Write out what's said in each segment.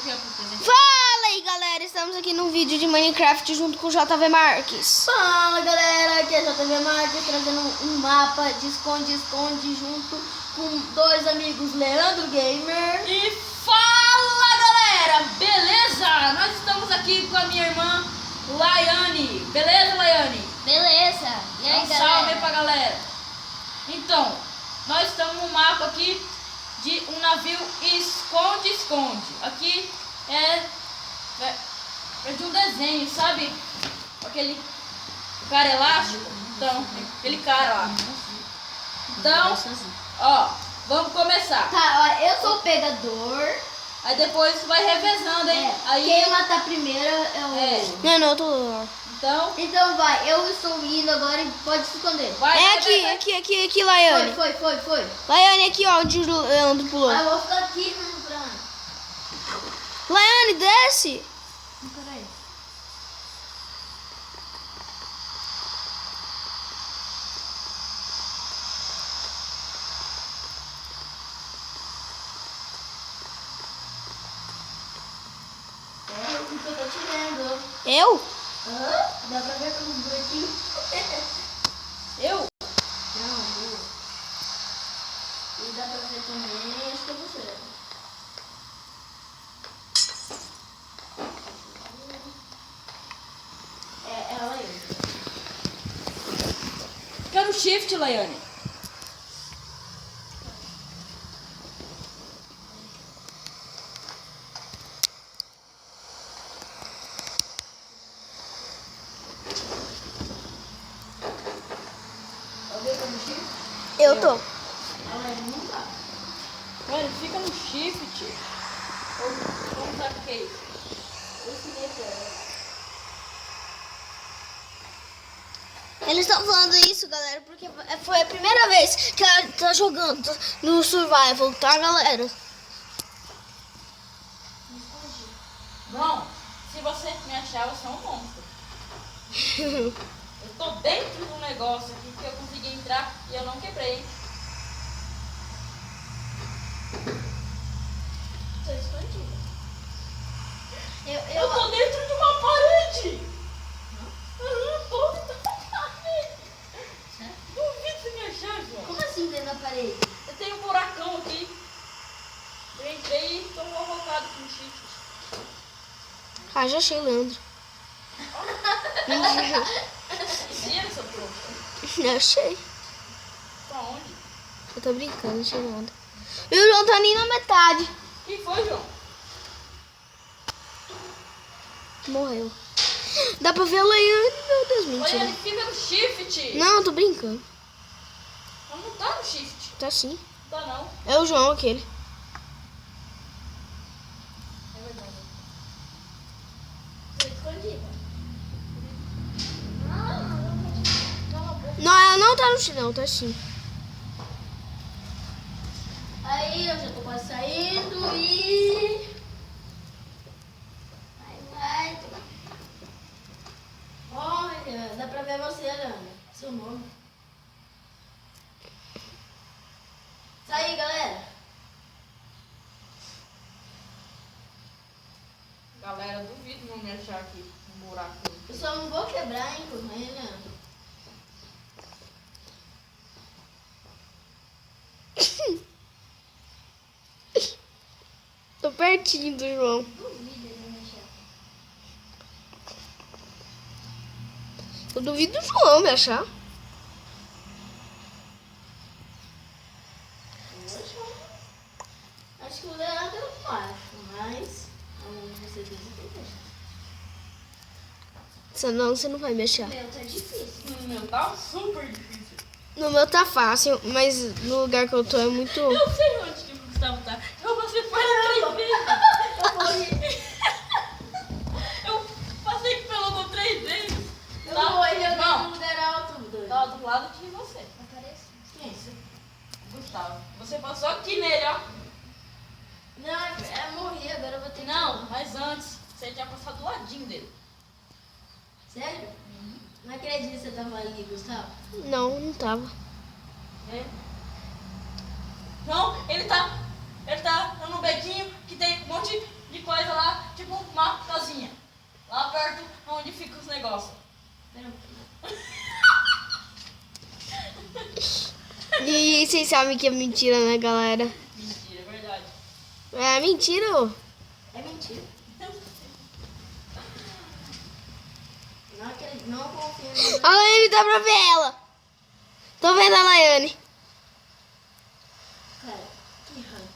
aqui, ó, pro presente. Fala aí, galera, estamos aqui num vídeo de Minecraft junto com o JV Marques. Fala galera, aqui é a JV Marques trazendo um mapa de esconde-esconde junto com dois amigos, Leandro Gamer. E fala, galera, beleza? Nós estamos aqui com a minha irmã, Laiane. Beleza, Laiane? Beleza, e aí Um salve aí galera? pra galera. Então, nós estamos no mapa aqui de um navio esconde-esconde. Aqui é de um desenho, sabe? Aquele cara elástico. Então, aquele cara lá. Então, ó, vamos começar. Tá, ó, eu sou o pegador. Aí depois vai revezando, hein? Aí, Quem matar primeiro é o... É. Não, eu tô... então, Então vai, eu estou indo agora e pode se esconder. vai. É vai. aqui, Laiane. Foi. Laiane, aqui, ó, onde o Leandro pulou. Ah, eu vou ficar aqui, né, Laiane, desce. Peraí. É, o que eu tô te vendo. Eu? Hã? Dá pra ver pelos buraquinhos? Eu? Não, não. E dá pra ver também, acho que é você. É ela aí. Quero shift, Laiane. Alguém tá no shift? Eu tô. Ela aí não tá. Mano, fica no shift. Ou não sabe o que é isso? Esse daqui é. Eles estão falando isso, galera, porque foi a primeira vez que ela tá jogando no Survival, tá, galera? Não, se você me achar, você é um monstro. Eu tô dentro do negócio aqui que eu consegui entrar e eu não quebrei. Tô escondida. Eu tô dentro de uma parede. Eu tô dentro de uma parede. Duvido você me achar, João. Como assim dentro da parede? Eu tenho um buracão aqui. Eu entrei e tô alocado com shift. Ah, já achei o Leandro. Mentira, seu trouxa. Já achei. Pra onde? Eu tô brincando, achei nada. E o João tá nem na metade. Quem foi, João? Morreu. Dá pra ver a Laiane? Meu Deus, Olha, mentira. ele fica no shift. Não, eu tô brincando. Mas não tá no shift. Tá sim. Não tá não. É o João aquele. É verdade. Tô escondida. Não, ela não tá no chinelo, tá sim. Aí eu já tô quase saindo e. Vai. Olha, dá pra ver você, Ana. Seu nome. Isso aí, galera. Galera, duvido não me achar aqui um buraco. Eu só não vou quebrar, hein, Correia. Tô pertinho do João. Duvido ele me achar. Eu duvido do João me achar. Acho que o Leandro eu não acho, mas. Você tem. Senão você não vai me achar. Meu, tá difícil. Meu, tá super difícil. No meu tá fácil, mas no lugar que eu tô é muito... Eu sei onde que o Gustavo tá. Eu passei por 3 vezes. Eu morri. Eu passei pelo no 3 vezes. Eu Tá? morri, eu Não, num lugar alto, doido. tá do lado de você. Aparece. Quem é esse? Gustavo. Você passou aqui nele, ó. Não, é morrer, agora eu vou ter que. Não, mas antes, você tinha passado do ladinho dele. Sério? Não acredito que você tava ali, Gustavo. Não, não tava. É. Não, ele tá no bequinho que tem um monte de coisa lá sabem que é mentira, né, galera? Mentira, é verdade. É mentira, ô. É mentira. Não acredito, não confio. A Laiane dá pra ver ela. Tô vendo a Laiane. Cara, que raiva.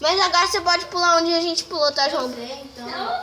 Mas agora você pode pular onde a gente pulou, tá, Eu João? sei, então. Leandro.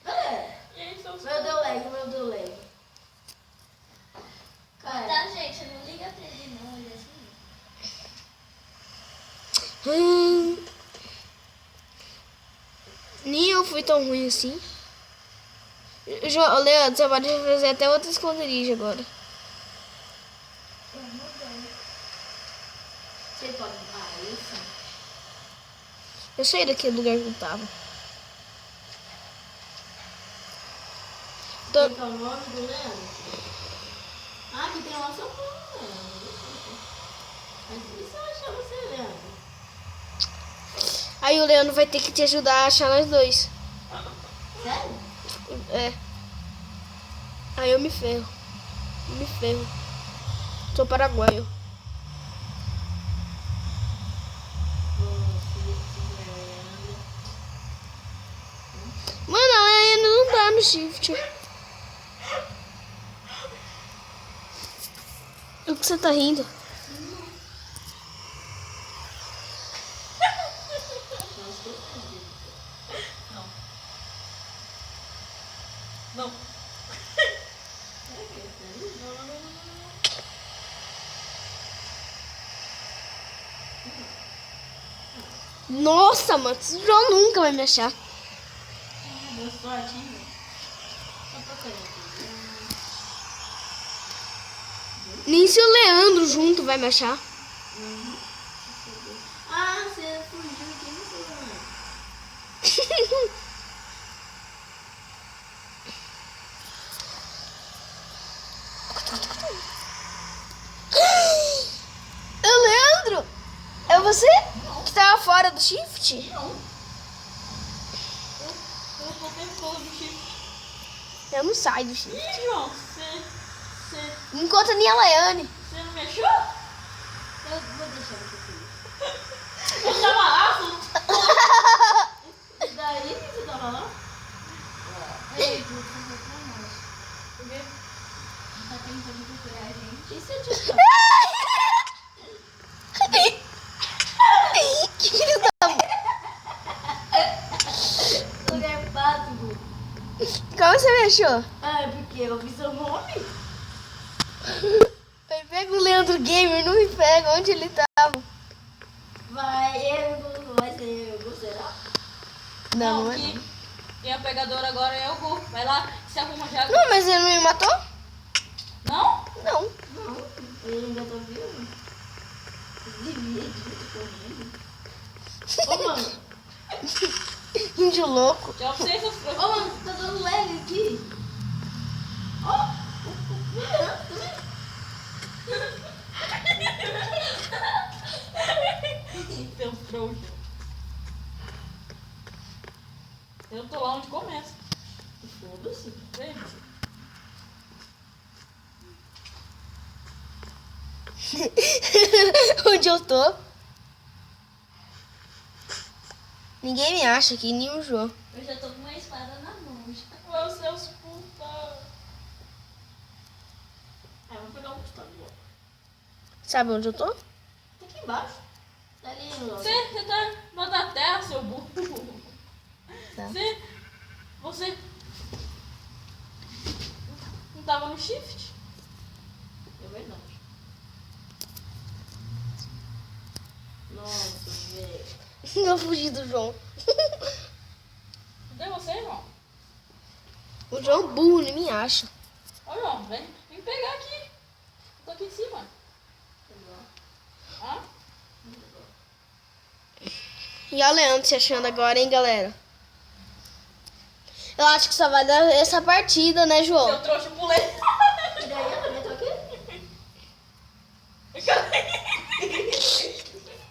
Galera, E aí, seus meu deu lag. Cara, Tá, gente, não liga pra ele não, ele é assim. Nem eu fui tão ruim assim. Leandro, você pode fazer até outro esconderijo agora. você pode. Ah, isso. Eu saí daquele lugar que eu tava. Tô- Qual é o nome do Leandro? Ah, aqui tem uma São Paulo, Leandro. Mas e se eu achar você, Leandro? Aí o Leandro vai ter que te ajudar a achar nós dois. Sério? É. Aí eu me ferro. Me ferro. Sou paraguaio. Mano, ela ainda não tá no shift. O que você tá rindo? Não. Nossa, mano, esse João nunca vai me achar. Deu sorte, hein, velho? Só pra cair aqui. Nem se o Leandro junto vai me achar. Ah, você fugiu aqui no celular. É o Leandro? É você que tava fora do shift? Eu tô tentando do chifre. Eu não saio do shift. Ih, João, você Não encontra nem a Laiane. não me achou? Eu vou deixar você feliz. Eu tava lá, E daí você tava lá? Ei, tu foi pra nós. Por quê? Tá tentando procurar a gente. E se eu te Que filho da... lugar básico? Como você me achou? Ah, é porque eu vi seu nome. Vai, pega o Leandro Gamer, não me pega. Onde ele tava? Vai ser eu, será? Não, não é aqui. não. Quem é o pegador agora é o Gu. Vai lá, se arruma já. Não, mas ele não me matou? Não? Não. Não, ele ainda tá vivo. Devia correndo. Ô, mano. Índio louco. Tchau pra vocês, seus Ô, trouxas. mano, tá dando lag aqui. Ó. Seus trouxas. Eu tô lá onde começa. Foda-se. Vem. Onde eu tô? Ninguém me acha aqui, nem o João. Eu já tô com uma espada na mão. já. Meu seus puta. Ah, vamos pegar um custado agora. Sabe onde eu tô? Tá aqui embaixo. Tá ali no nosso. Você tá na da terra, seu burro. Tá. Você não tava no shift? É verdade. Nossa, velho. Eu fugi do João. Cadê você, irmão? O João burro, nem me acha. Ô, João, vem pegar aqui. Eu tô aqui em cima. Hã? E a Leandro se achando agora, hein, galera? Eu acho que só vai dar essa partida, né, João? Seu trouxa, eu pulei. E daí eu também tô aqui?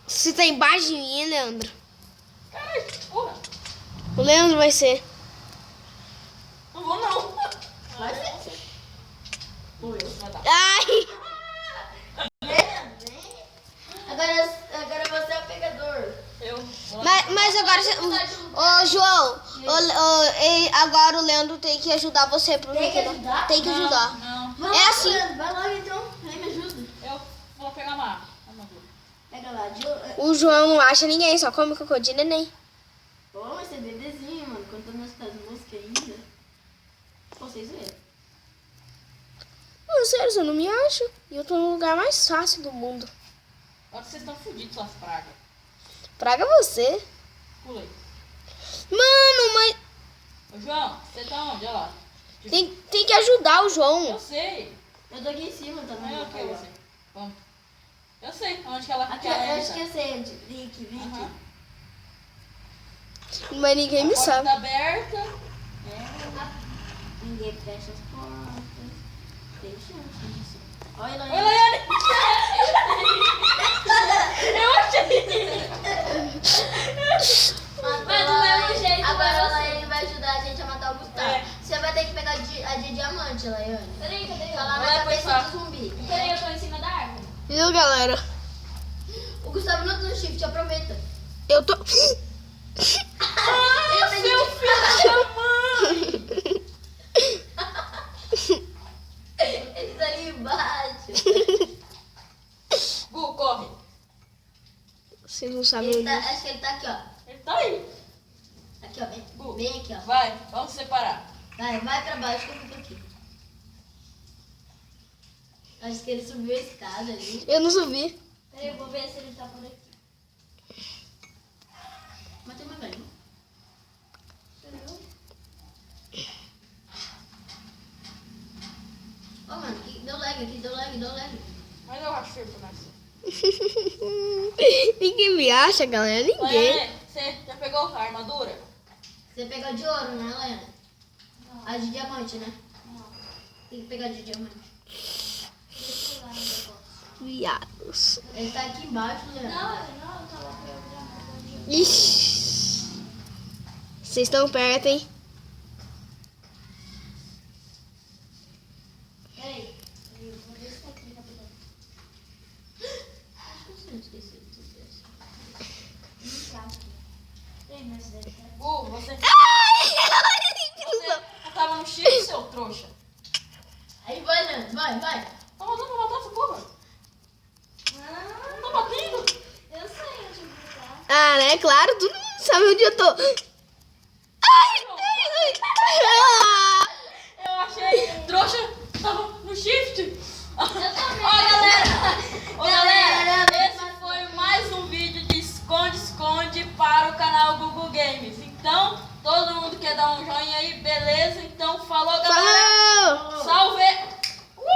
Você tá embaixo de mim, hein, Leandro? Caralho, porra. O Leandro vai ser. Não vou, não. Vai ser. João, agora o Leandro tem que ajudar você. Porque Tem que ajudar? Tem que ajudar. Não, Vai É lá, assim. Leandro, vai logo então. Vem, me ajuda. eu vou pegar uma armadura. Pega lá. O João não acha ninguém, só come cocô de neném. Pô, mas você é bebezinho, mano. Contando as músicas ainda. Pô, vocês viram? Não, sério, eu não me acho. E eu tô no lugar mais fácil do mundo. Agora vocês estão fodidos, suas pragas. Praga você. Pulei. Mano, mas Ô, João, você tá onde? Olha lá. tem que ajudar o João. Eu sei. Eu tô aqui em cima, tá Não é eu vendo? que eu sei. Vamos. Eu sei onde que ela Aqui, que ela eu entra. esqueci. Vicky. Aham. Mas ninguém me A porta sabe. tá aberta. Ninguém fecha as portas. Tem chance disso. Olha lá. Oi, Laiane! Eu achei! Mas do mesmo jeito, Agora vai a você. Laiane vai ajudar a gente a matar o Gustavo. É. Você vai ter que pegar a de diamante, Laiane. Peraí, cadê Tá eu? lá Vai, na pois cabeça tá. do zumbi. Peraí, eu tô em cima da árvore. Viu, galera? O Gustavo não tem shift, eu prometo. Eu tô... Ah, seu filho da mãe! Ele tá ali embaixo. Gu, corre. Vocês não sabem Ele onde... tá, acho que ele tá aqui, ó. Ele tá aí. Aqui, ó. Bem aqui, ó. Vai, vamos separar. Vai pra baixo que eu fico aqui. Acho que ele subiu a escada ali. Eu não subi. Peraí, eu vou ver se ele tá por aqui. Mas tem mais velho. Entendeu? Ó, mano, deu lag aqui, deu lag. Mas eu acho feio pra nós. Ninguém me acha, galera. Ninguém. Laiane, você já pegou a armadura? Você pegou de ouro, né, Laiane? Não. A de diamante, né? Não. Tem que pegar de diamante. Deixa eu ir lá no negócio. Viados. Ele tá aqui embaixo, Leandro. Não, eu tava programando. Ixi. Vocês estão perto, hein? Peraí, eu vou ver se tá aqui, rapidão. Acho que eu sei, esqueci. Não tá aqui. Peraí, mas deve estar. Gu, você Ai, tava no shift, seu trouxa. Aí vai, Leandro, vai. Tá matando pra matar essa porra. Não tá batendo. Eu sei onde ele tá. Ah, né? Claro, todo mundo sabe onde eu tô. Ai, ai, ai. Eu achei. Trouxa tava no shift. Eu também. Ó, galera, esse foi mais um vídeo de esconde-esconde para o canal Google Games. Então, todo mundo quer dar um joinha aí, beleza?